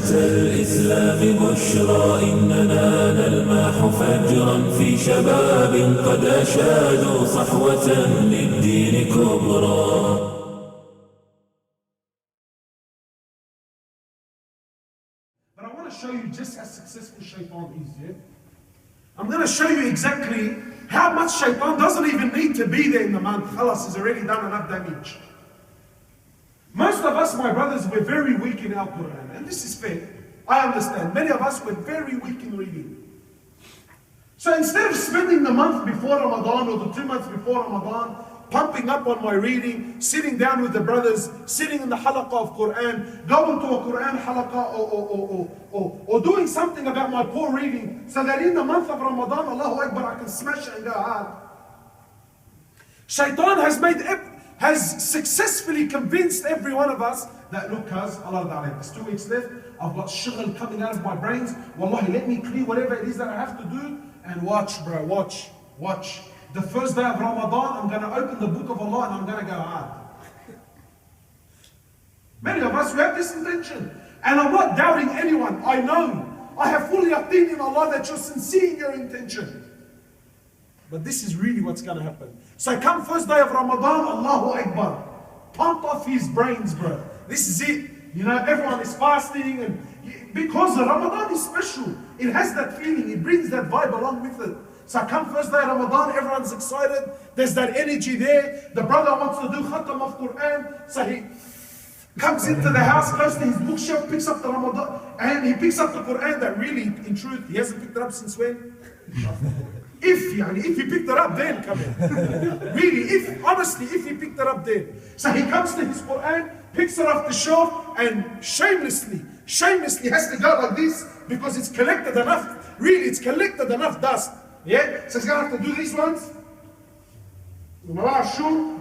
أمة الإسلام بشرى إننا نلمح فجرا في شباب قد أشادوا صحوة للدين كبرى. But I want to show you just how successful Shatan is, yeah? I'm going to show you exactly how much Shaitan doesn't even need to be there in the month. Khalas, has already done enough damage. Most of us, my brothers, we're very weak in our Quran. And this is fair. I understand. Many of us were very weak in reading. So instead of spending the month before Ramadan or the 2 months before Ramadan, pumping up on my reading, sitting down with the brothers, sitting in the halaqah of Quran, going to a Quran halaqah or doing something about my poor reading so that in the month of Ramadan, Allahu Akbar, I can smash it and go hard. Shaitan has successfully convinced every one of us that, look, cuz, Allah Ta'ala, there's 2 weeks left, I've got shughl coming out of my brains, wallahi, let me clear whatever it is that I have to do, and watch, bro, watch. The first day of Ramadan, I'm going to open the book of Allah and I'm going to go hard. Many of us, we have this intention. And I'm not doubting anyone. I know. I have full yaqeen in Allah that you're sincere in your intention. But this is really what's going to happen. So come first day of Ramadan, Allahu Akbar. Pump off his brains, bro. This is it. You know, everyone is fasting. And because Ramadan is special. It has that feeling. It brings that vibe along with it. So come first day of Ramadan, everyone's excited. There's that energy there. The brother wants to do khatam of Quran. So he comes into the house, goes to his bookshelf, picks up the Ramadan, and he picks up the Quran that really, in truth, he hasn't picked it up since when? If he picked it up then, come in. Really, honestly, if he picked it up then. So he comes to his Quran, picks it off the shelf, and shamelessly has to go like this because it's collected enough, really, it's collected enough dust. Yeah, so he's gonna have to do these ones.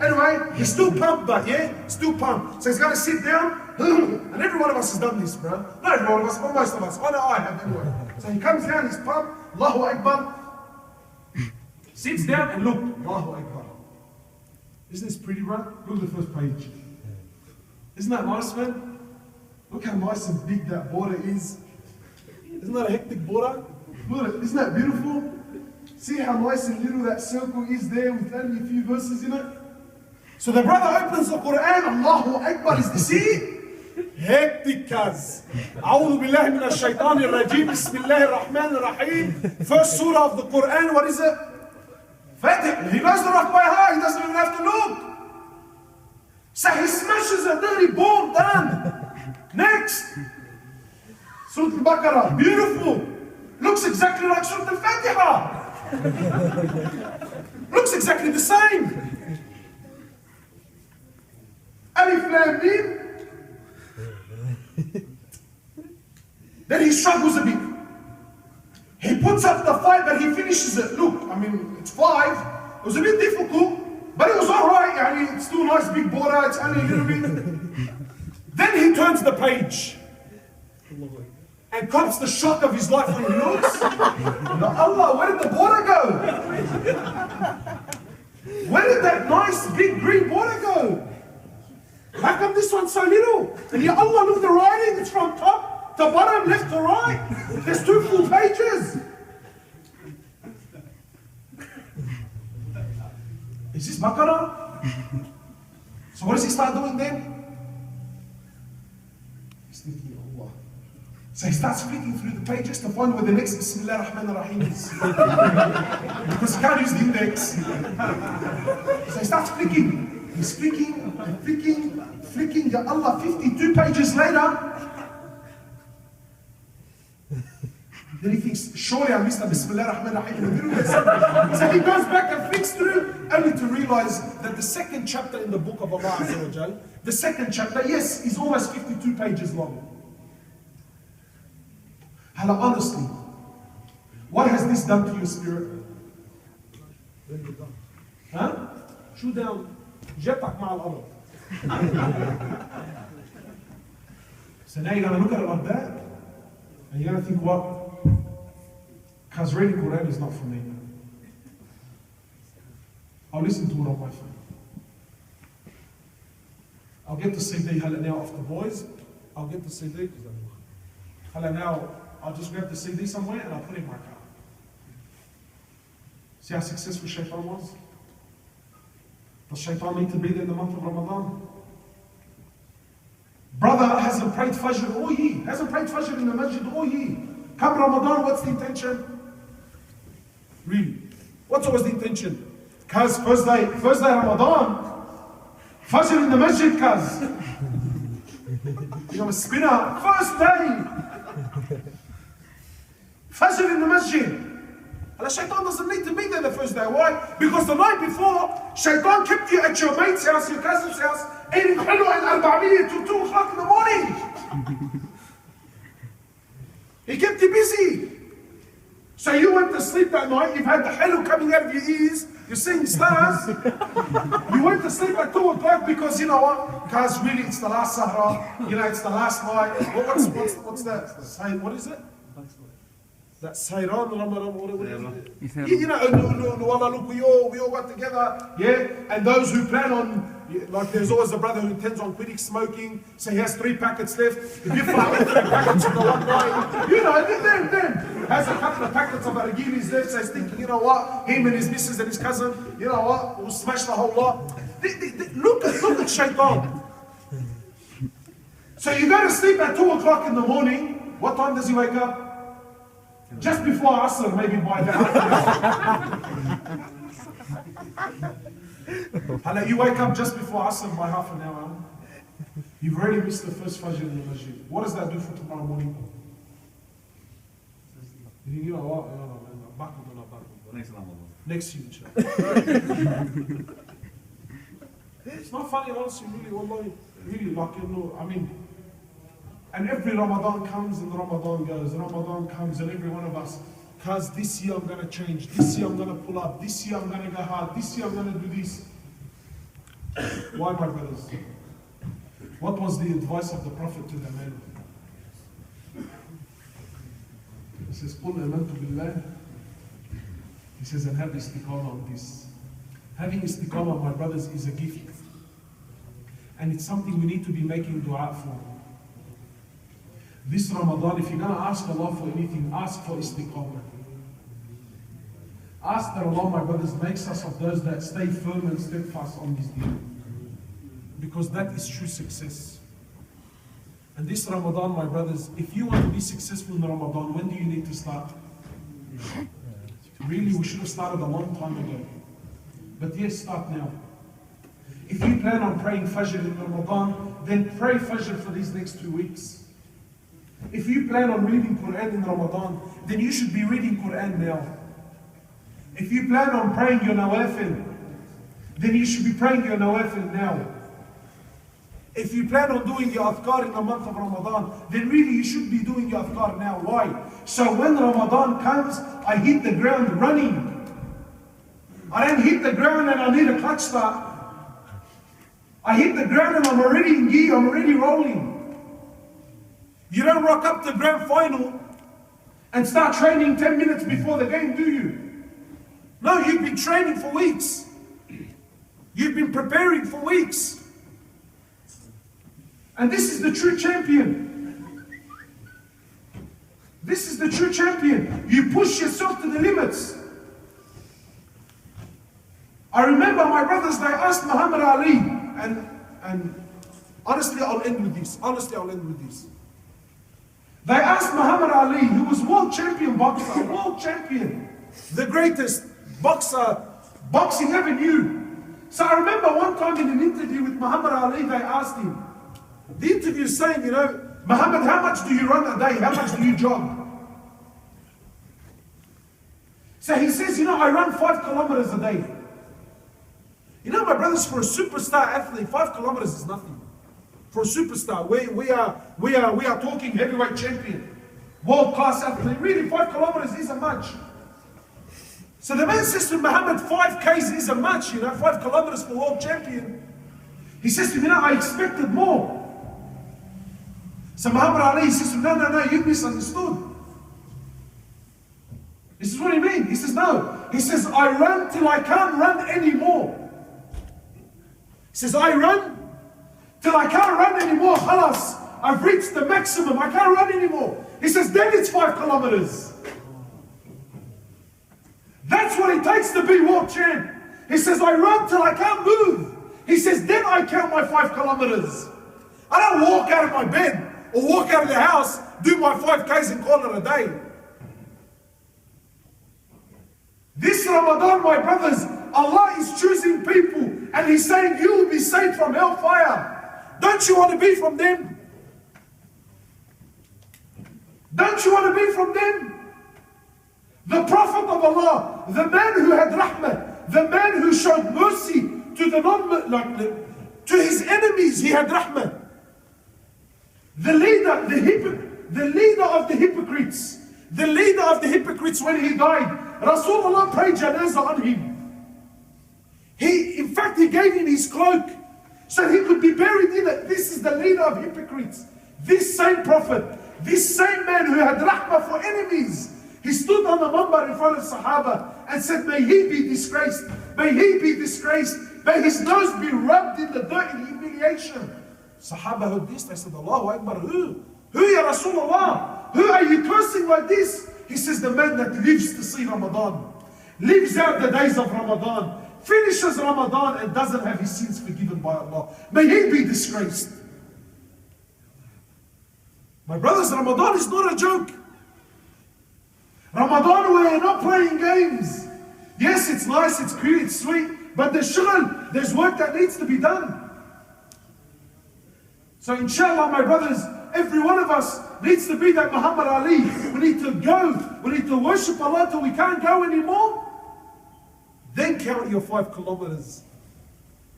Anyway, he's still pumped, but yeah, still pumped. So he's gonna sit down, and every one of us has done this, bro. Not every one of us, but most of us. I know I have anyway. So he comes down, he's pumped, Allahu Akbar, sits down and look, Allahu Akbar. Isn't this pretty, bro? Look at the first page. Isn't that nice, man? Look how nice and big that border is. Isn't that a hectic border? Look at it, isn't that beautiful? See how nice and little that circle is there with only a few verses in it? So the brother opens the Quran, Allahu Akbar, is this it? Hectic, cuz. A'udhu billahi minash shaitanir rajim, bismillahir rahmanir rahim. First surah of the Quran, what is it? Fatih. He knows the rough by heart, he doesn't even have to look. So he smashes it, dirty, boom, done. Next. Surah Al-Baqarah, beautiful. Looks exactly like Surah Al-Fatiha. Looks exactly the same. Alif Lam Mim. Then he struggles a bit. He puts up the 5 but he finishes it. Look, I mean, it's 5. It was a bit difficult, but it was alright. I mean, it's still a nice big border, it's only a little bit. Then he turns the page. And comes the shock of his life when he looks. Allah, where did the border go? Where did that nice big green border go? How come this one's so little? And ya Allah, look the writing, it's from top to bottom, left to right. There's 2 full pages. Is this Baqarah? So what does he start doing then? He's thinking, Allah. So he starts flicking through the pages to find where the next Bismillah ar-Rahman ar-Rahim is. Because he can't use the index. So he starts flicking. He's flicking and flicking. Ya Allah, 52 pages later. Then he thinks, surely I missed a Bismillah ar-Rahman ar-Rahim. So he goes back and flicks through, only to realize that the second chapter in the book of Allah Azza wa Jal, the second chapter, yes, is almost 52 pages long. Hala, honestly, what has this done to your spirit? Huh? Shoot down. Jetak ma'al Allah. So now you're going to look at it like that, and you're going to think, what? Because reading Quran is not for me. I'll listen to it on my phone. I'll get the CD now off the boys. I'll get the CD. Hala, now I'll just grab the CD somewhere and I'll put it in my car. See how successful Shatan was? Does Shaitan need to be there in the month of Ramadan? Brother hasn't prayed Fajr all year. Hasn't prayed Fajr in the masjid all year. Come Ramadan, what's the intention? Really? What's always the intention? Cuz first day Ramadan, Fajr in the masjid, cuz. You know, a spinner, first day. Fajr in the masjid. And Shaitan doesn't need to be there the first day. Why? Because the night before, Shaitan kept you at your mate's house, your cousin's house, eating hulwa and al-ba'miyya till 2 o'clock in the morning. He kept you busy. So you went to sleep that night, you've had the hulwa coming out of your ears, you're seeing stars. You went to sleep at 2 o'clock because you know what? Guys, really it's the last Sahara, you know, it's the last night. What's that? What is it? That Sayran Ramadan, whatever it is. You know, look, we all got together, yeah? And those who plan on, like there's always a brother who intends on quitting smoking, so he has 3 packets left. If you fly with 3 packets in the one night, you know, then has a couple of packets of Aragiris left, so he's thinking, you know what, him and his missus and his cousin, you know what, we'll smash the whole lot. Look at Shaitan. So you go to sleep at 2 o'clock in the morning, what time does he wake up? Just before Asr, maybe by the Hala, you wake up just before Asr by half an hour. You've already missed the first Fajr in the masjid. What does that do for tomorrow morning? You know what? Next year, inshallah. It's not funny, honestly, really, wallahi. Really, like, you know, I mean, and every Ramadan comes and Ramadan goes, Ramadan comes and every one of us, cuz this year I'm going to change, this year I'm going to pull up, this year I'm going to go hard, this year I'm going to do this. Why, my brothers? What was the advice of the Prophet to the man? He says, قُلْ أَمَنْتُ بِاللَّهِ. He says, and have istiqamah on this. Having istiqamah, my brothers, is a gift. And it's something we need to be making dua for. This Ramadan, if you're going to ask Allah for anything, ask for istiqamah. Ask that Allah, my brothers, makes us of those that stay firm and steadfast on this deen. Because that is true success. And this Ramadan, my brothers, if you want to be successful in Ramadan, when do you need to start? Really, we should have started a long time ago. But yes, start now. If you plan on praying Fajr in Ramadan, then pray Fajr for these next 2 weeks. If you plan on reading Quran in Ramadan, then you should be reading Quran now. If you plan on praying your nawafil, then you should be praying your nawafil now. If you plan on doing your adhkar in the month of Ramadan, then really you should be doing your adhkar now. Why? So when Ramadan comes, I hit the ground running. I don't hit the ground and I need a clutch start. I hit the ground and I'm already in gear, I'm already rolling. You don't rock up to grand final and start training 10 minutes before the game, do you? No, you've been training for weeks. You've been preparing for weeks. And this is the true champion. This is the true champion. You push yourself to the limits. I remember my brothers, they asked Muhammad Ali, and honestly I'll end with this. They asked Muhammad Ali, who was world champion boxer, world champion, the greatest boxer boxing ever knew. So I remember one time in an interview with Muhammad Ali, they asked him, the interview is saying, you know, Muhammad, how much do you run a day? How much do you jog? So he says, you know, I run 5 kilometers a day. You know, my brothers, for a superstar athlete, 5 kilometers is nothing. For a superstar, we are talking heavyweight champion, world-class athlete. Really, 5 kilometers isn't much. So the man says to Muhammad, 5 Ks isn't much, you know, 5 kilometers for world champion. He says to me, no, I expected more. So Muhammad Ali says to me, no, you misunderstood. This is what he means. He says, no. He says, I run till I can't run anymore. He says, I run till I can't run anymore. Khalas. I've reached the maximum, I can't run anymore. He says, then it's 5 kilometers. That's what it takes to be world champ. He says, I run till I can't move. He says, then I count my 5 kilometers. I don't walk out of my bed or walk out of the house, do my 5Ks and call it a day. This Ramadan, my brothers, Allah is choosing people and He's saying, you will be saved from hellfire. Don't you want to be from them? Don't you want to be from them? The Prophet of Allah, the man who had rahmah, the man who showed mercy to to his enemies, he had rahmah. The leader of the hypocrites, when he died, Rasulullah prayed janazah on him. In fact, he gave him his cloak so he could be buried in it. This is the leader of hypocrites. This same prophet, this same man who had rahmah for enemies, he stood on the minbar in front of Sahaba and said, may he be disgraced, may he be disgraced, may his nose be rubbed in the dirt in humiliation. Sahaba heard this, they said, Allahu Akbar, who? Who, Ya Rasulullah? Who are you cursing like this? He says, the man that lives to see Ramadan, lives out the days of Ramadan, finishes Ramadan and doesn't have his sins forgiven by Allah. May he be disgraced. My brothers, Ramadan is not a joke. Ramadan, we're not playing games. Yes, it's nice, it's cute, it's sweet, but there's work that needs to be done. So inshallah, my brothers, every one of us needs to be that Muhammad Ali. We need to go, we need to worship Allah till we can't go anymore. Then count your 5 kilometers.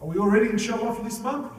Are we all ready inshallah for this month?